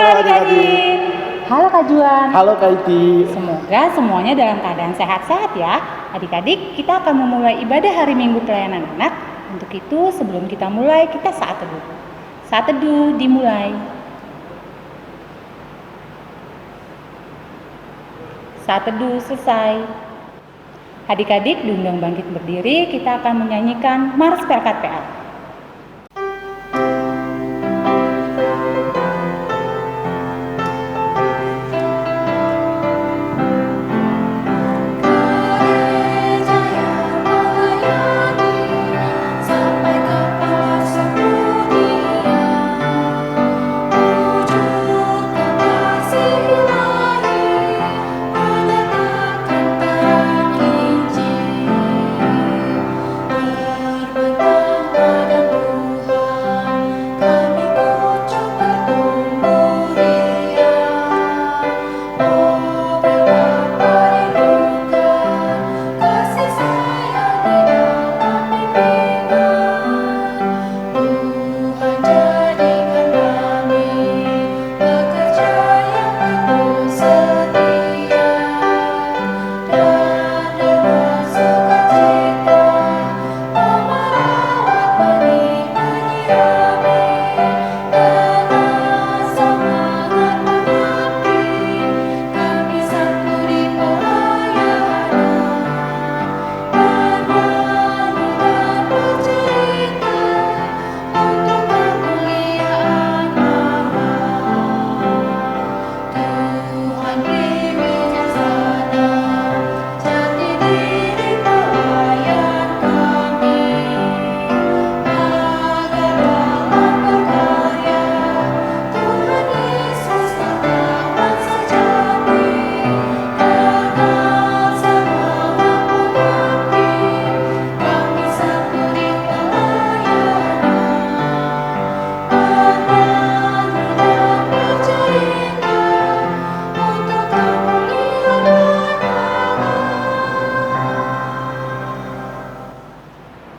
adik-adik. Halo Kak Juan. Halo Kak Iti. Semoga semuanya dalam keadaan sehat-sehat ya. Adik-adik, kita akan memulai ibadah hari Minggu pelayanan anak. Untuk itu sebelum kita mulai, kita saat teduh. Saat teduh dimulai. Saat teduh selesai. Adik-adik diundang bangkit berdiri, kita akan menyanyikan Mars Pelkat PA.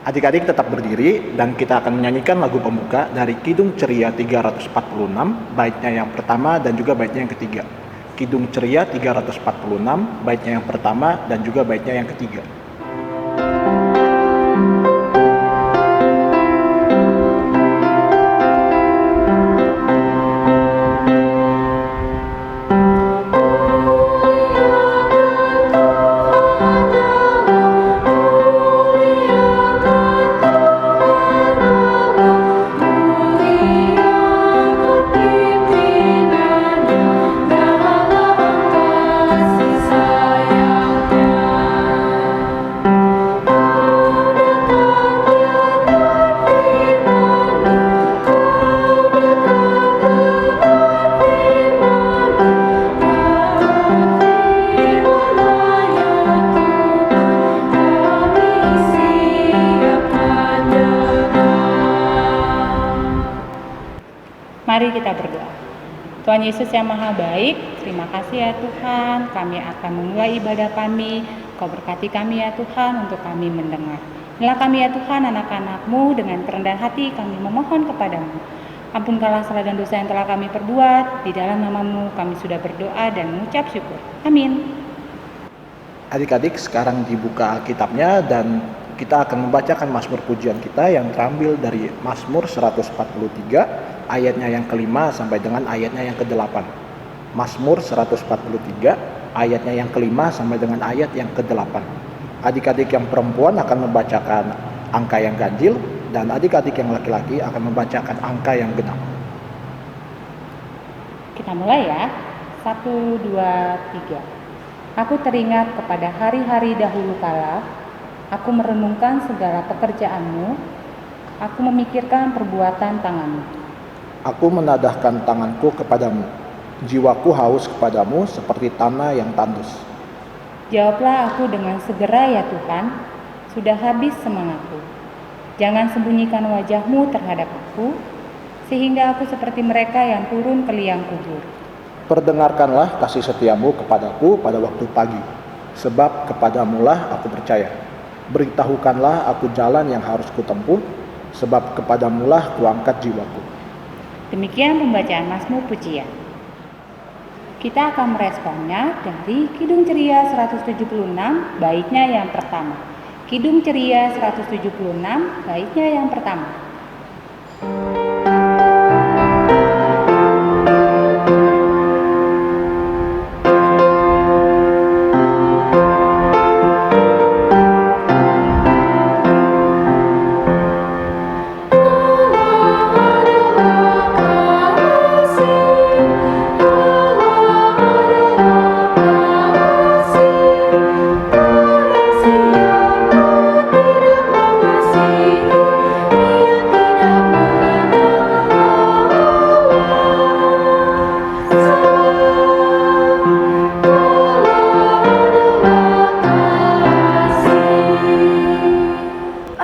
Adik-adik tetap berdiri dan kita akan menyanyikan lagu pembuka dari Kidung Ceria 346, baitnya yang pertama dan juga baitnya yang ketiga. Kidung Ceria 346, baitnya yang pertama dan juga baitnya yang ketiga. Mari kita berdoa. Tuhan Yesus yang Maha Baik, terima kasih ya Tuhan, kami akan memulai ibadah kami. Kau berkati kami ya Tuhan untuk kami mendengar. Inilah kami ya Tuhan, anak-anak-Mu, dengan kerendahan hati kami memohon kepadamu. Ampunkanlah salah dan dosa yang telah kami perbuat. Di dalam nama-Mu kami sudah berdoa dan mengucap syukur. Amin. Adik-adik sekarang dibuka Alkitabnya dan kita akan membacakan Mazmur pujian kita yang terambil dari Mazmur 143 ayatnya yang kelima sampai dengan ayatnya yang ke-8. Mazmur 143 ayatnya yang kelima sampai dengan ayat yang ke-8. Adik-adik yang perempuan akan membacakan angka yang ganjil dan adik-adik yang laki-laki akan membacakan angka yang genap. Kita mulai ya. 1, 2, 3. Aku teringat kepada hari-hari dahulu kala. Aku merenungkan segala pekerjaan-Mu. Aku memikirkan perbuatan tangan-Mu. Aku menadahkan tanganku kepadamu. Jiwaku haus kepadamu seperti tanah yang tandus. Jawablah aku dengan segera ya Tuhan. Sudah habis semangatku. Jangan sembunyikan wajah-Mu terhadap aku, sehingga aku seperti mereka yang turun ke liang kubur. Perdengarkanlah kasih setiamu kepadaku pada waktu pagi, sebab kepadamulah aku percaya. Beritahukanlah aku jalan yang harus kutempuh, sebab kepadamulah kuangkat jiwaku. Demikian pembacaan Mazmur pujian. Kita akan meresponnya dari Kidung Ceria 176, baitnya yang pertama. Kidung Ceria 176, baitnya yang pertama.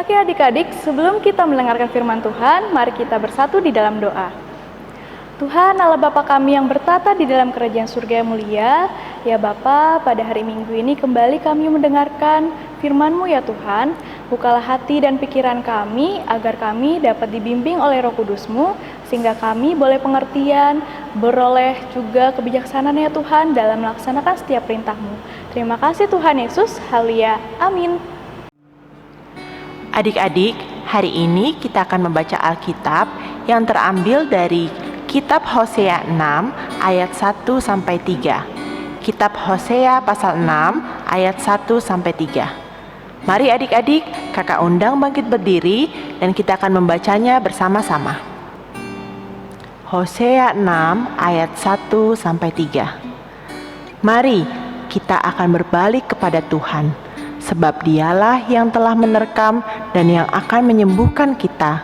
Oke adik-adik, sebelum kita mendengarkan firman Tuhan, mari kita bersatu di dalam doa. Tuhan Allah Bapa kami yang bertata di dalam kerajaan surga yang mulia, ya Bapa, pada hari Minggu ini kembali kami mendengarkan firman-Mu ya Tuhan. Bukalah hati dan pikiran kami agar kami dapat dibimbing oleh Roh Kudus-Mu, sehingga kami boleh pengertian, beroleh juga kebijaksanaan ya Tuhan dalam melaksanakan setiap perintah-Mu. Terima kasih Tuhan Yesus, haleluya, amin. Adik-adik, hari ini kita akan membaca Alkitab yang terambil dari Kitab Hosea 6 ayat 1 sampai 3. Kitab Hosea pasal 6 ayat 1 sampai 3. Mari adik-adik, kakak undang bangkit berdiri dan kita akan membacanya bersama-sama. Hosea 6 ayat 1 sampai 3. Mari kita akan berbalik kepada Tuhan, sebab Dialah yang telah menerkam dan yang akan menyembuhkan kita,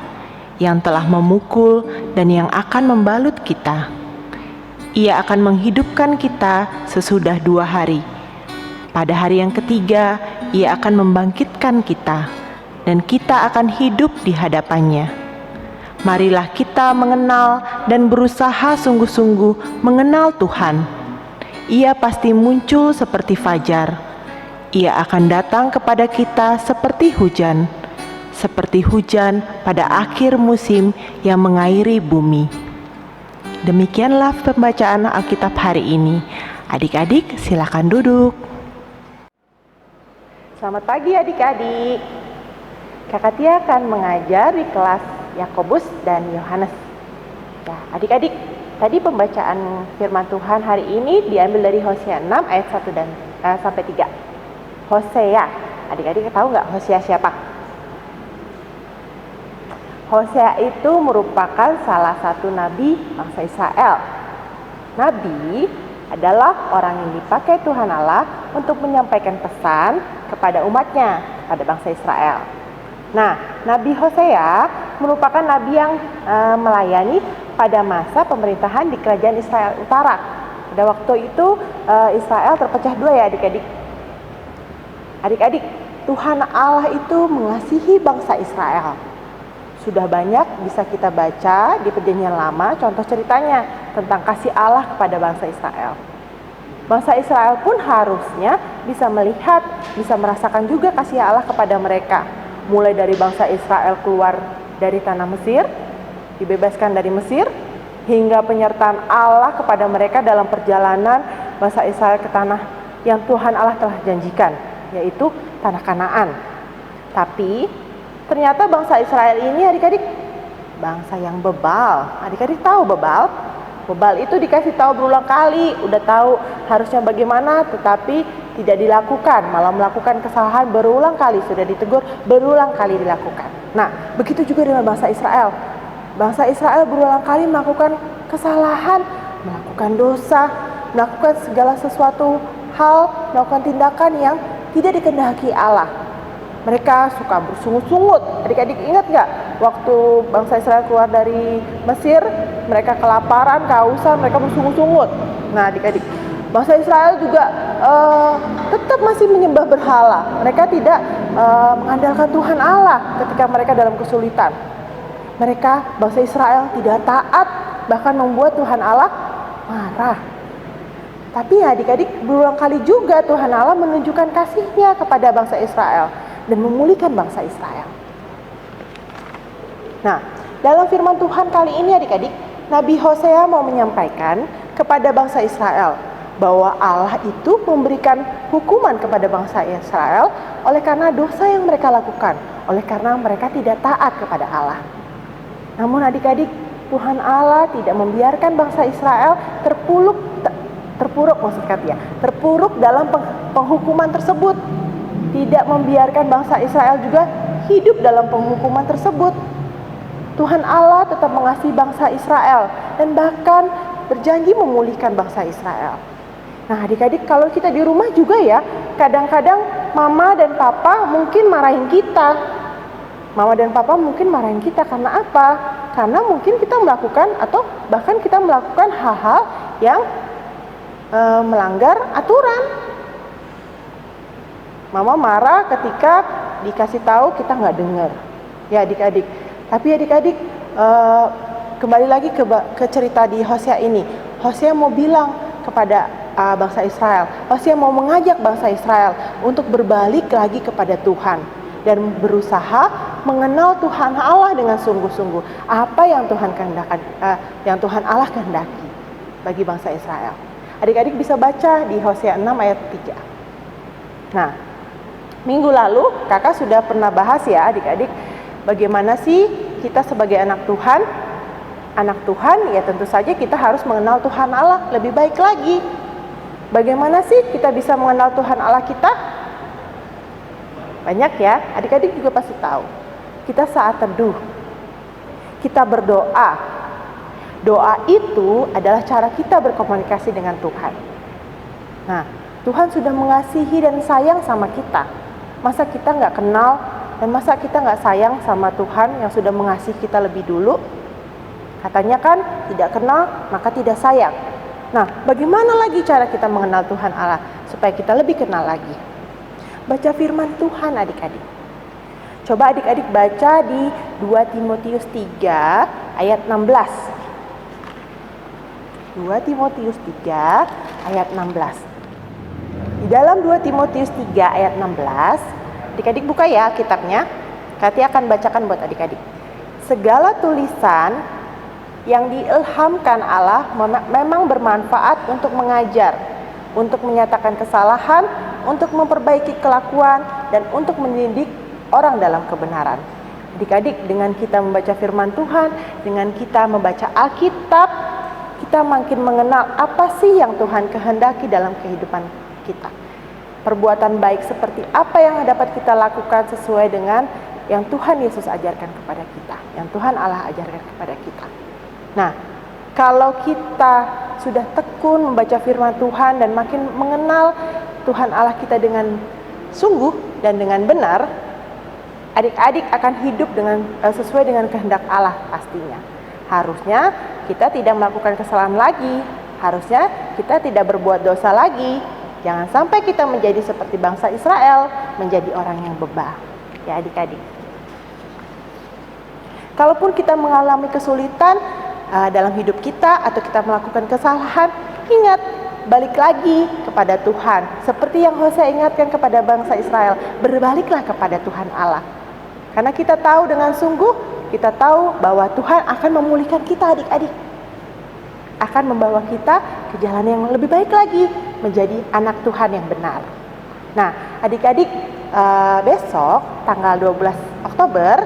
yang telah memukul dan yang akan membalut kita. Ia akan menghidupkan kita sesudah 2 hari. Pada hari yang ketiga, Ia akan membangkitkan kita, dan kita akan hidup di hadapannya. Marilah kita mengenal dan berusaha sungguh-sungguh mengenal Tuhan. Ia pasti muncul seperti fajar. Ia akan datang kepada kita seperti hujan pada akhir musim yang mengairi bumi. Demikianlah pembacaan Alkitab hari ini. Adik-adik, silakan duduk. Selamat pagi adik-adik. Kakak Tia akan mengajar di kelas Yakobus dan Yohanes. Ya, adik-adik, tadi pembacaan firman Tuhan hari ini diambil dari Hosea 6 ayat 1 dan sampai 3. Hosea, adik-adik tahu nggak Hosea siapa? Hosea itu merupakan salah satu nabi bangsa Israel. Nabi adalah orang yang dipakai Tuhan Allah untuk menyampaikan pesan kepada umatnya, pada bangsa Israel. Nah, Nabi Hosea merupakan nabi yang melayani pada masa pemerintahan di kerajaan Israel Utara. Pada waktu itu Israel terpecah 2 ya adik-adik. Adik-adik, Tuhan Allah itu mengasihi bangsa Israel. Sudah banyak bisa kita baca di Perjanjian Lama contoh ceritanya tentang kasih Allah kepada bangsa Israel. Bangsa Israel pun harusnya bisa melihat, bisa merasakan juga kasih Allah kepada mereka. Mulai dari bangsa Israel keluar dari tanah Mesir, dibebaskan dari Mesir, hingga penyertaan Allah kepada mereka dalam perjalanan bangsa Israel ke tanah yang Tuhan Allah telah janjikan, yaitu tanah Kanaan. Tapi ternyata bangsa Israel ini adik-adik bangsa yang bebal. Adik-adik tahu bebal? Bebal itu dikasih tahu berulang kali, udah tahu harusnya bagaimana, tetapi tidak dilakukan, malah melakukan kesalahan berulang kali, sudah ditegur berulang kali dilakukan. Nah, begitu juga dengan bangsa Israel. Bangsa Israel berulang kali melakukan kesalahan, melakukan dosa, melakukan segala sesuatu hal, melakukan tindakan yang tidak dikehendaki Allah. Mereka suka bersungut-sungut. Adik-adik ingat nggak waktu bangsa Israel keluar dari Mesir, mereka kelaparan, kehausan, mereka bersungut-sungut. Nah adik-adik, bangsa Israel juga tetap masih menyembah berhala. Mereka tidak mengandalkan Tuhan Allah ketika mereka dalam kesulitan. Mereka, bangsa Israel, tidak taat, bahkan membuat Tuhan Allah marah. Tapi adik-adik, berulang kali juga Tuhan Allah menunjukkan kasih-Nya kepada bangsa Israel dan memulihkan bangsa Israel. Nah, dalam firman Tuhan kali ini adik-adik, Nabi Hosea mau menyampaikan kepada bangsa Israel bahwa Allah itu memberikan hukuman kepada bangsa Israel oleh karena dosa yang mereka lakukan, oleh karena mereka tidak taat kepada Allah. Namun adik-adik, Tuhan Allah tidak membiarkan bangsa Israel terpuruk dalam penghukuman tersebut. Tidak membiarkan bangsa Israel juga hidup dalam penghukuman tersebut. Tuhan Allah tetap mengasihi bangsa Israel dan bahkan berjanji memulihkan bangsa Israel. Nah, adik-adik, kalau kita di rumah juga ya, kadang-kadang mama dan papa mungkin marahin kita. Mama dan papa mungkin marahin kita karena apa? Karena mungkin kita melakukan atau bahkan kita melakukan hal-hal yang melanggar aturan. Mama marah ketika dikasih tahu kita nggak dengar. Ya adik-adik. Tapi adik-adik, kembali lagi ke cerita di Hosea ini. Hosea mau bilang kepada bangsa Israel. Hosea mau mengajak bangsa Israel untuk berbalik lagi kepada Tuhan dan berusaha mengenal Tuhan Allah dengan sungguh-sungguh. Apa yang Tuhan Allah kehendaki bagi bangsa Israel. Adik-adik bisa baca di Hosea 6 ayat 3. Nah, minggu lalu kakak sudah pernah bahas ya adik-adik, bagaimana sih kita sebagai anak Tuhan? Anak Tuhan ya tentu saja kita harus mengenal Tuhan Allah lebih baik lagi. Bagaimana sih kita bisa mengenal Tuhan Allah kita? Banyak ya, adik-adik juga pasti tahu. Kita saat teduh, kita berdoa. Doa itu adalah cara kita berkomunikasi dengan Tuhan. Nah, Tuhan sudah mengasihi dan sayang sama kita. Masa kita nggak kenal dan masa kita nggak sayang sama Tuhan yang sudah mengasihi kita lebih dulu? Katanya kan, tidak kenal maka tidak sayang. Nah, bagaimana lagi cara kita mengenal Tuhan Allah supaya kita lebih kenal lagi? Baca firman Tuhan adik-adik. Coba adik-adik baca di 2 Timotius 3 ayat 16. 2 Timotius 3 ayat 16. Di dalam 2 Timotius 3 ayat 16, adik-adik buka ya kitabnya. Kati akan bacakan buat adik-adik. Segala tulisan yang diilhamkan Allah memang bermanfaat untuk mengajar, untuk menyatakan kesalahan, untuk memperbaiki kelakuan, dan untuk mendidik orang dalam kebenaran. Adik-adik, dengan kita membaca firman Tuhan, dengan kita membaca Alkitab, kita makin mengenal apa sih yang Tuhan kehendaki dalam kehidupan kita. Perbuatan baik seperti apa yang dapat kita lakukan sesuai dengan yang Tuhan Yesus ajarkan kepada kita, yang Tuhan Allah ajarkan kepada kita. Nah, kalau kita sudah tekun membaca firman Tuhan dan makin mengenal Tuhan Allah kita dengan sungguh dan dengan benar, adik-adik akan hidup sesuai dengan kehendak Allah pastinya. Harusnya kita tidak melakukan kesalahan lagi, harusnya kita tidak berbuat dosa lagi. Jangan sampai kita menjadi seperti bangsa Israel, menjadi orang yang bebal. Ya adik-adik. Kalaupun kita mengalami kesulitan dalam hidup kita atau kita melakukan kesalahan, ingat, balik lagi kepada Tuhan. Seperti yang Hosea ingatkan kepada bangsa Israel, berbaliklah kepada Tuhan Allah. Karena kita tahu dengan sungguh, kita tahu bahwa Tuhan akan memulihkan kita adik-adik. Akan membawa kita ke jalan yang lebih baik lagi, menjadi anak Tuhan yang benar. Nah, adik-adik, besok tanggal 12 Oktober,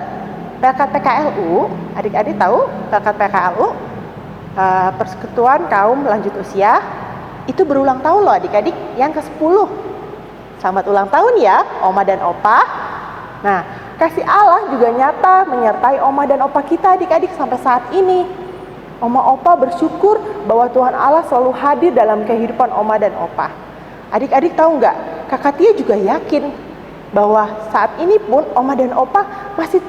Pelkat PKLU, adik-adik tahu Pelkat PKLU, Persekutuan Kaum Lanjut Usia, itu berulang tahun loh adik-adik, yang ke-10. Selamat ulang tahun ya, Oma dan Opa. Nah, kasih Allah juga nyata menyertai Oma dan Opa kita adik-adik sampai saat ini. Oma Opa bersyukur bahwa Tuhan Allah selalu hadir dalam kehidupan Oma dan Opa. Adik-adik tahu nggak, Kakak Tia juga yakin bahwa saat ini pun Oma dan Opa masih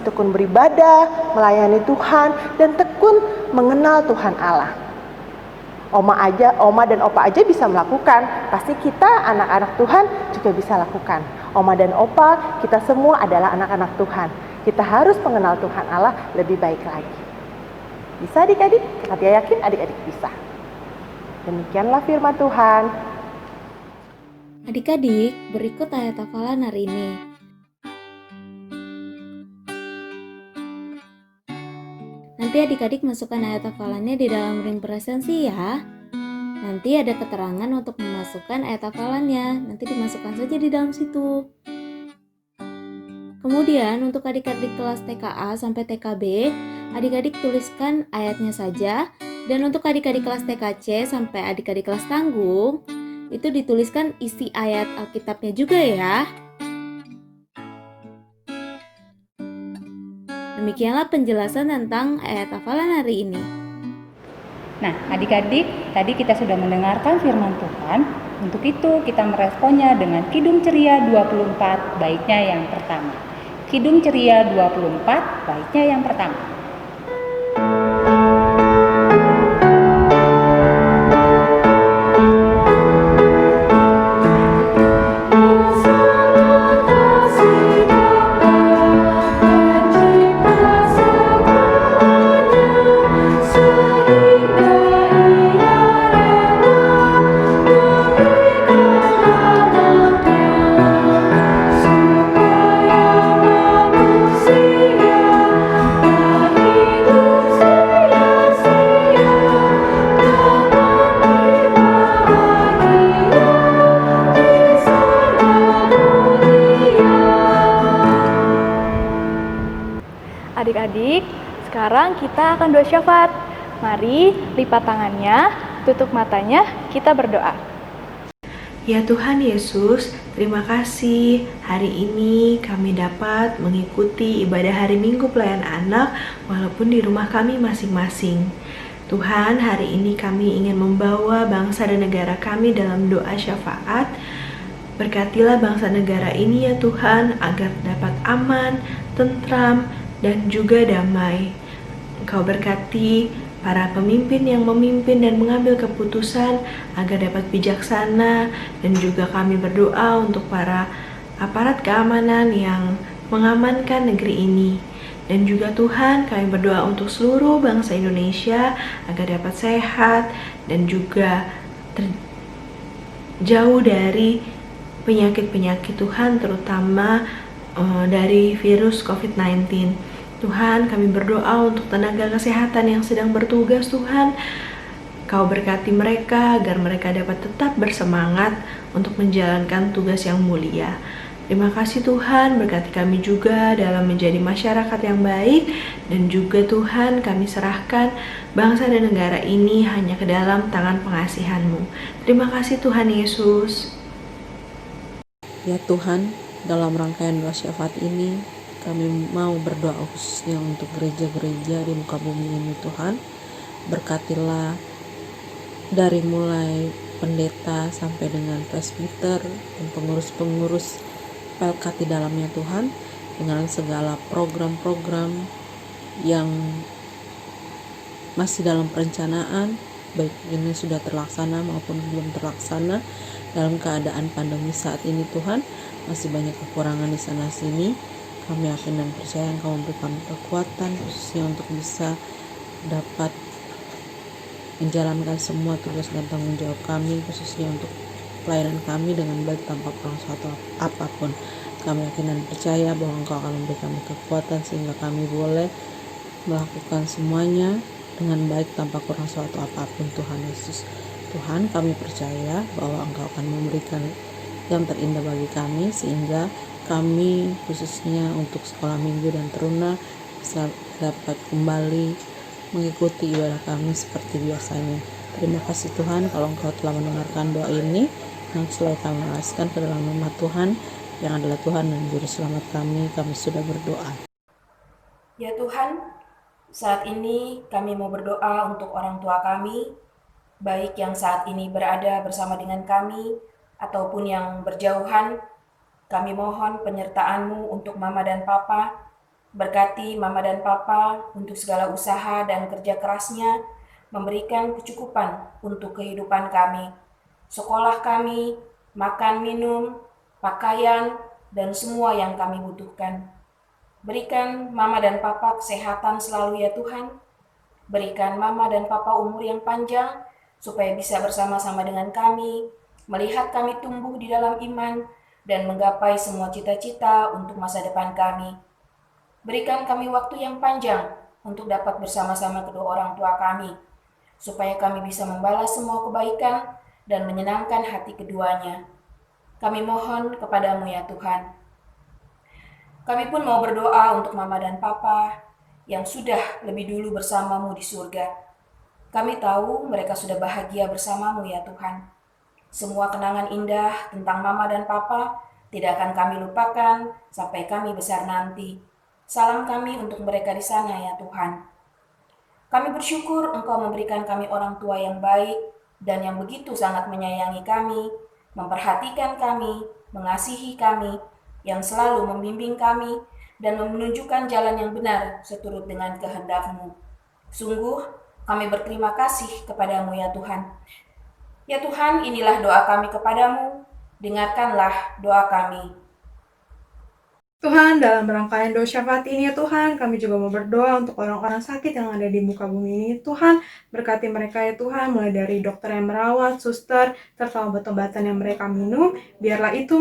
tekun beribadah, melayani Tuhan, dan tekun mengenal Tuhan Allah. Oma dan Opa aja bisa melakukan, pasti kita anak-anak Tuhan juga bisa lakukan. Oma dan Opa, kita semua adalah anak-anak Tuhan. Kita harus mengenal Tuhan Allah lebih baik lagi. Bisa adik-adik? Kakak Tia yakin adik-adik bisa. Demikianlah firman Tuhan. Adik-adik, berikut ayat hafalan hari ini. Nanti adik-adik masukkan ayat hafalannya di dalam ring presensi ya. Nanti ada keterangan untuk memasukkan ayat hafalannya. Nanti dimasukkan saja di dalam situ. Kemudian untuk adik-adik kelas TKA sampai TKB, adik-adik tuliskan ayatnya saja. Dan untuk adik-adik kelas TKC sampai adik-adik kelas tanggung, itu dituliskan isi ayat Alkitabnya juga ya. Demikianlah penjelasan tentang ayat hafalan hari ini. Nah, adik-adik, tadi kita sudah mendengarkan firman Tuhan. Untuk itu kita meresponnya dengan Kidung Ceria 24, baiknya yang pertama. Kidung Ceria 24, baiknya yang pertama. Adik-adik, sekarang kita akan doa syafaat. Mari lipat tangannya, tutup matanya, kita berdoa. Ya Tuhan Yesus, terima kasih hari ini kami dapat mengikuti ibadah hari Minggu Pelayan Anak walaupun di rumah kami masing-masing. Tuhan, hari ini kami ingin membawa bangsa dan negara kami dalam doa syafaat. Berkatilah bangsa negara ini ya Tuhan, agar dapat aman, tentram, dan juga damai. Engkau berkati para pemimpin yang memimpin dan mengambil keputusan agar dapat bijaksana, dan juga kami berdoa untuk para aparat keamanan yang mengamankan negeri ini. Dan juga Tuhan, kami berdoa untuk seluruh bangsa Indonesia agar dapat sehat dan juga jauh dari penyakit-penyakit Tuhan, terutama dari virus COVID-19. Tuhan, kami berdoa untuk tenaga kesehatan yang sedang bertugas. Tuhan, Kau berkati mereka agar mereka dapat tetap bersemangat untuk menjalankan tugas yang mulia. Terima kasih Tuhan, berkati kami juga dalam menjadi masyarakat yang baik. Dan juga Tuhan, kami serahkan bangsa dan negara ini hanya ke dalam tangan pengasihan-Mu. Terima kasih Tuhan Yesus. Ya Tuhan, dalam rangkaian doa syafaat ini, kami mau berdoa khususnya untuk gereja-gereja di muka bumi ini Tuhan. Berkatilah dari mulai pendeta sampai dengan presbiter dan pengurus-pengurus pelkat di dalamnya Tuhan, dengan segala program-program yang masih dalam perencanaan, baik ini sudah terlaksana maupun belum terlaksana. Dalam keadaan pandemi saat ini Tuhan, masih banyak kekurangan di sana sini. Kami yakin dan percaya Engkau memberikan kekuatan khususnya untuk bisa dapat menjalankan semua tugas dan tanggung jawab kami, khususnya untuk pelayanan kami dengan baik tanpa kurang suatu apapun. Kami yakin dan percaya bahwa Engkau akan memberikan kami kekuatan sehingga kami boleh melakukan semuanya dengan baik tanpa kurang suatu apapun Tuhan Yesus. Tuhan, kami percaya bahwa Engkau akan memberikan yang terindah bagi kami sehingga kami khususnya untuk sekolah minggu dan teruna bisa dapat kembali mengikuti ibadah kami seperti biasanya. Terima kasih Tuhan kalau Engkau telah mendengarkan doa ini yang selalu kami alaskan ke dalam nama Tuhan yang adalah Tuhan dan Juru Selamat kami sudah berdoa. Ya Tuhan, saat ini kami mau berdoa untuk orang tua kami, baik yang saat ini berada bersama dengan kami ataupun yang berjauhan. Kami mohon penyertaan-Mu untuk Mama dan Papa. Berkati Mama dan Papa untuk segala usaha dan kerja kerasnya, memberikan kecukupan untuk kehidupan kami, sekolah kami, makan minum, pakaian, dan semua yang kami butuhkan. Berikan Mama dan Papa kesehatan selalu ya Tuhan. Berikan Mama dan Papa umur yang panjang, supaya bisa bersama-sama dengan kami, melihat kami tumbuh di dalam iman, dan menggapai semua cita-cita untuk masa depan kami. Berikan kami waktu yang panjang untuk dapat bersama-sama kedua orang tua kami. supaya kami bisa membalas semua kebaikan dan menyenangkan hati keduanya. Kami mohon kepadamu ya Tuhan. Kami pun mau berdoa untuk Mama dan Papa yang sudah lebih dulu bersamamu di surga. Kami tahu mereka sudah bahagia bersamamu ya Tuhan. Semua kenangan indah tentang Mama dan Papa tidak akan kami lupakan sampai kami besar nanti. Salam kami untuk mereka di sana ya Tuhan. Kami bersyukur Engkau memberikan kami orang tua yang baik dan yang begitu sangat menyayangi kami, memperhatikan kami, mengasihi kami, yang selalu membimbing kami dan menunjukkan jalan yang benar seturut dengan kehendak-Mu. Sungguh, kami berterima kasih kepadamu ya Tuhan. Ya Tuhan, inilah doa kami kepadamu, dengarkanlah doa kami. Tuhan, dalam rangkaian doa syafaat ini ya Tuhan, kami juga mau berdoa untuk orang-orang sakit yang ada di muka bumi ini. Tuhan, berkati mereka ya Tuhan, mulai dari dokter yang merawat, suster, serta obat-obatan yang mereka minum, biarlah itu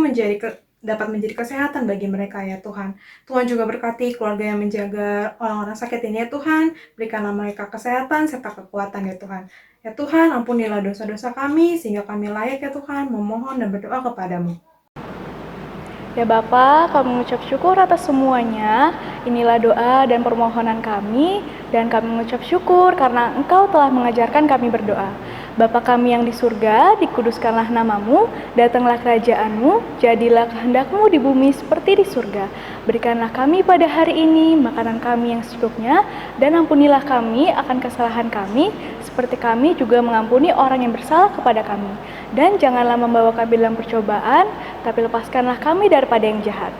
dapat menjadi kesehatan bagi mereka ya Tuhan. Tuhan juga berkati keluarga yang menjaga orang-orang sakit ini ya Tuhan, berikanlah mereka kesehatan serta kekuatan ya Tuhan. Ya Tuhan, ampunilah dosa-dosa kami, sehingga kami layak ya Tuhan, memohon dan berdoa kepadamu. Ya Bapa, kami mengucap syukur atas semuanya. Inilah doa dan permohonan kami, dan kami mengucap syukur karena Engkau telah mengajarkan kami berdoa. Bapa kami yang di surga, dikuduskanlah namamu, datanglah kerajaan-Mu, jadilah kehendak-Mu di bumi seperti di surga. Berikanlah kami pada hari ini makanan kami yang secukupnya, dan ampunilah kami akan kesalahan kami, seperti kami juga mengampuni orang yang bersalah kepada kami. Dan janganlah membawa kami dalam percobaan, tapi lepaskanlah kami daripada yang jahat.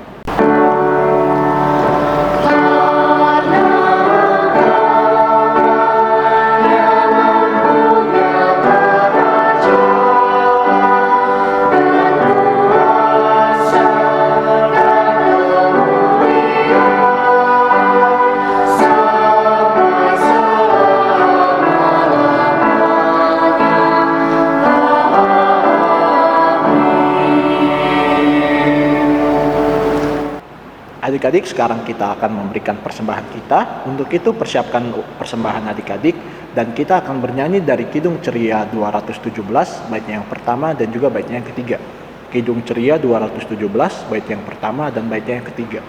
Adik-adik, sekarang kita akan memberikan persembahan kita. Untuk itu persiapkan persembahan adik-adik, dan kita akan bernyanyi dari Kidung Ceria 217, baitnya yang pertama dan juga baitnya yang ketiga. Kidung Ceria 217, bait yang pertama dan baitnya yang ketiga.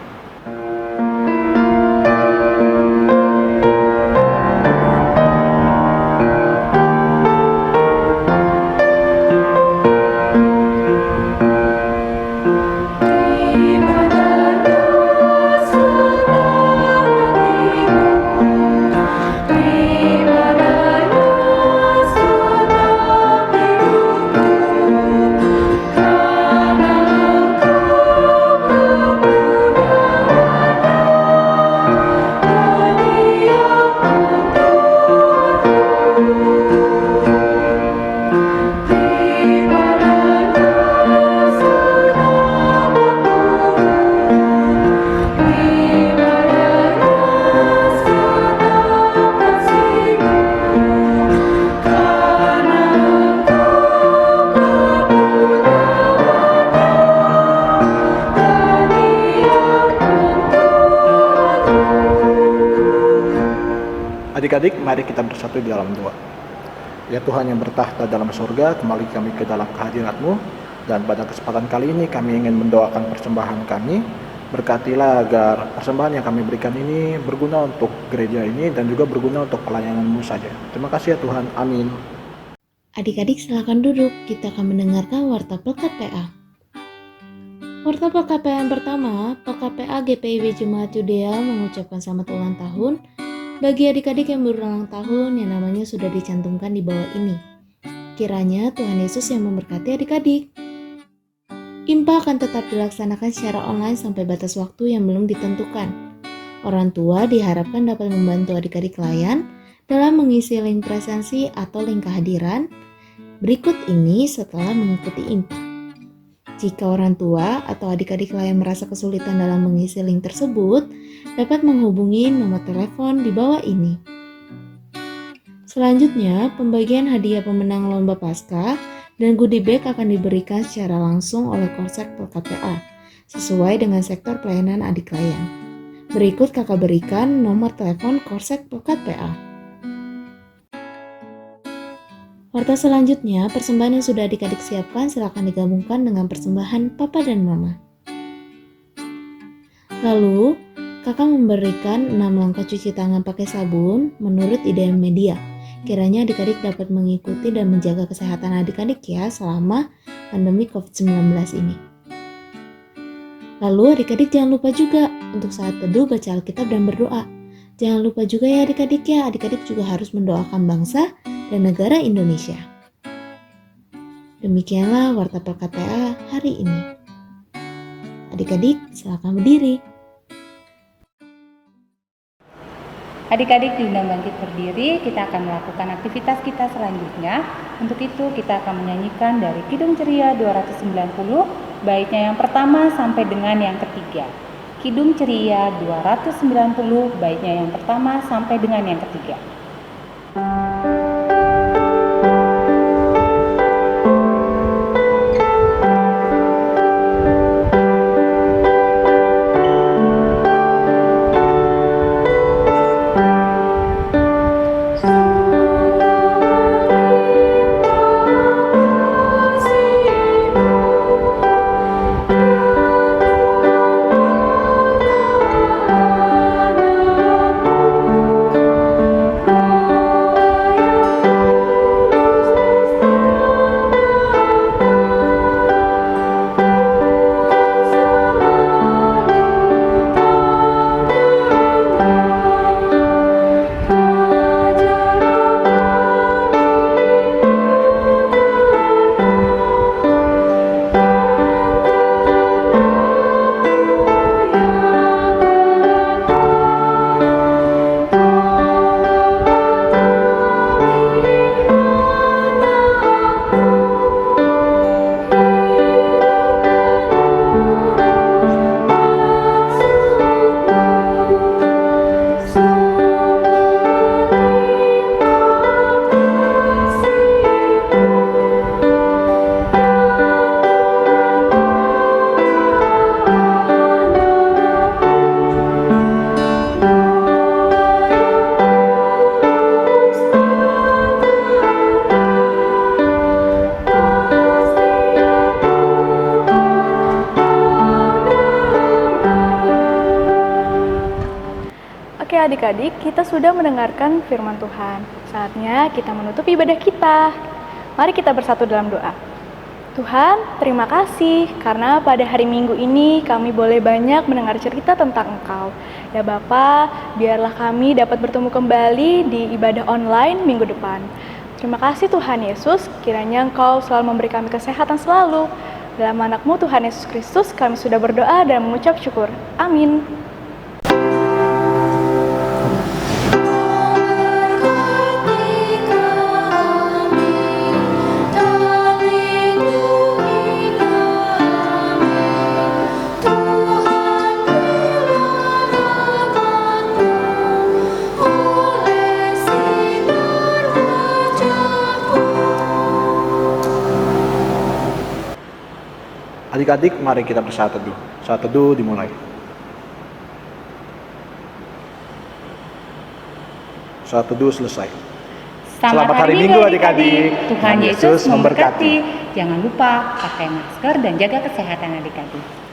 Adik-adik, mari kita bersatu di dalam doa. Ya Tuhan yang bertahta dalam surga, kembali kami ke dalam kehadirat-Mu, dan pada kesempatan kali ini kami ingin mendoakan persembahan kami. Berkatilah agar persembahan yang kami berikan ini berguna untuk gereja ini dan juga berguna untuk pelayanan-Mu saja. Terima kasih ya Tuhan, amin. Adik-adik silakan duduk, kita akan mendengarkan Warta Pelkat PA. Warta Pelkat PA yang pertama, Pelkat PA GPIB Jemaat Yudea mengucapkan selamat ulang tahun bagi adik-adik yang berulang tahun yang namanya sudah dicantumkan di bawah ini. Kiranya Tuhan Yesus yang memberkati adik-adik. IMPA akan tetap dilaksanakan secara online sampai batas waktu yang belum ditentukan. Orang tua diharapkan dapat membantu adik-adik layan dalam mengisi link presensi atau link kehadiran berikut ini setelah mengikuti IMPA. Jika orang tua atau adik-adik lain merasa kesulitan dalam mengisi link tersebut, dapat menghubungi nomor telepon di bawah ini. Selanjutnya, pembagian hadiah pemenang lomba Paskah dan goodie bag akan diberikan secara langsung oleh Korsek Pelkat PA, sesuai dengan sektor pelayanan adik layan. Berikut kakak berikan nomor telepon Korsek Pelkat PA. Warta selanjutnya, persembahan yang sudah adik-adik siapkan silakan digabungkan dengan persembahan Papa dan Mama. Lalu, kakak memberikan 6 langkah cuci tangan pakai sabun menurut ide media. Kiranya adik-adik dapat mengikuti dan menjaga kesehatan adik-adik ya selama pandemi COVID-19 ini. Lalu adik-adik jangan lupa juga untuk saat teduh baca Alkitab dan berdoa. Jangan lupa juga ya adik-adik ya, adik-adik juga harus mendoakan bangsa dan negara Indonesia. Demikianlah Warta PKTA hari ini. Adik-adik silakan berdiri. Adik-adik diundang bangkit berdiri, kita akan melakukan aktivitas kita selanjutnya. Untuk itu kita akan menyanyikan dari Kidung Ceria 290, baitnya yang pertama sampai dengan yang ketiga. Kidung Ceria 290, baitnya yang pertama sampai dengan yang ketiga. Oke adik-adik, kita sudah mendengarkan firman Tuhan. Saatnya kita menutup ibadah kita. Mari kita bersatu dalam doa. Tuhan, terima kasih karena pada hari Minggu ini kami boleh banyak mendengar cerita tentang Engkau. Ya Bapa, biarlah kami dapat bertemu kembali di ibadah online minggu depan. Terima kasih Tuhan Yesus, kiranya Engkau selalu memberi kami kesehatan selalu. Dalam anak-Mu Tuhan Yesus Kristus kami sudah berdoa dan mengucap syukur. Amin. Adik-adik, mari kita bersaat teduh. Saat teduh dimulai. Saat teduh selesai. Selamat hari Minggu adik-adik. Tuhan Yesus memberkati. Jangan lupa pakai masker dan jaga kesehatan adik-adik.